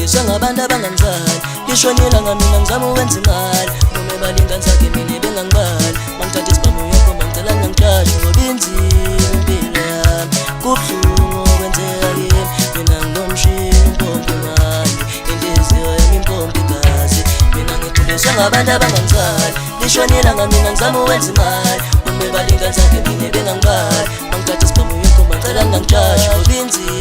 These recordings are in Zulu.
ngikhuliswa ngabantu abangangizali lishonela ngamina ngizama uwenza imali noma balingani zakhe mina bengangibali mangithatha isibhamu yakho mangicela ngangijashe ngoba inzima impilo yami kubuhlungu okwenzeka kimi mina nginomshini umpompa imali inhliziyo yami impompa igazi mina ngikhuliswa ngabantu abangangizali lishonela ngamina ngizama uwenza imali noma balingani zakhe mina bengangibali mangithatha isibhamu yakho mangicela ngangijashe ngoba inzima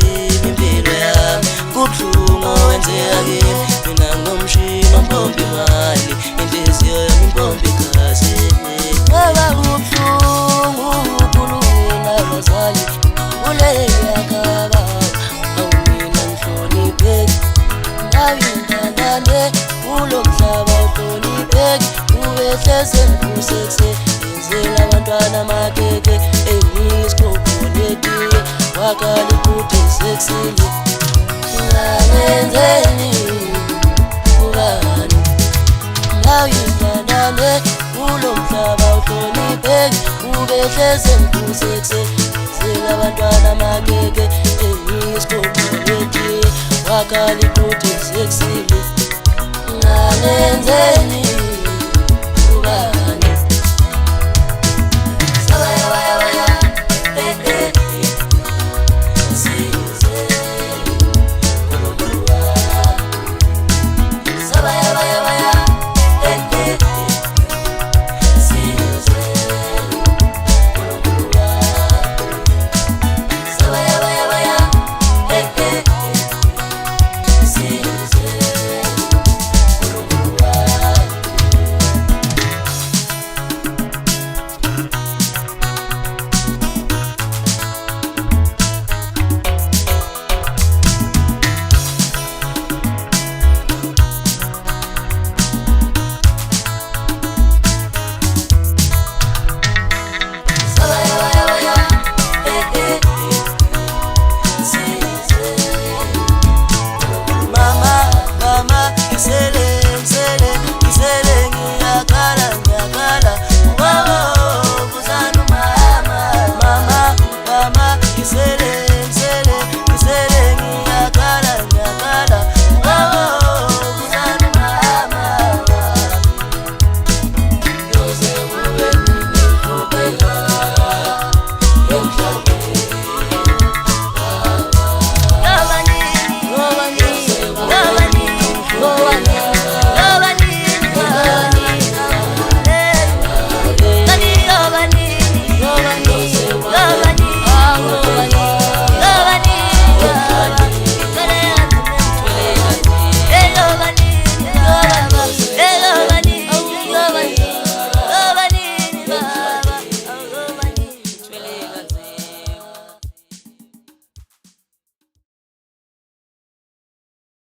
impilo yami kubuhlungu okwenzeka kimi mina nginomshini umpompa imali inhliziyo yami impompa igazi ngoba kubuhlungu ukhulume nabazali uleyakaba awumina ngihlonipheki nawintandane kulo mhlaba uhlonipheki ubehleze ngikusekuse yenzela abantwana amakeke engiyisikhokhonetiye wakala ikude sekusile ngangenzeni ubani nawintandane kulo mhlaba uhlonipheki ubehleze ngikusekuse yenzela abantwana amakeke engiyisikhokhonetiye wakala ikude sekusile ngangenzeni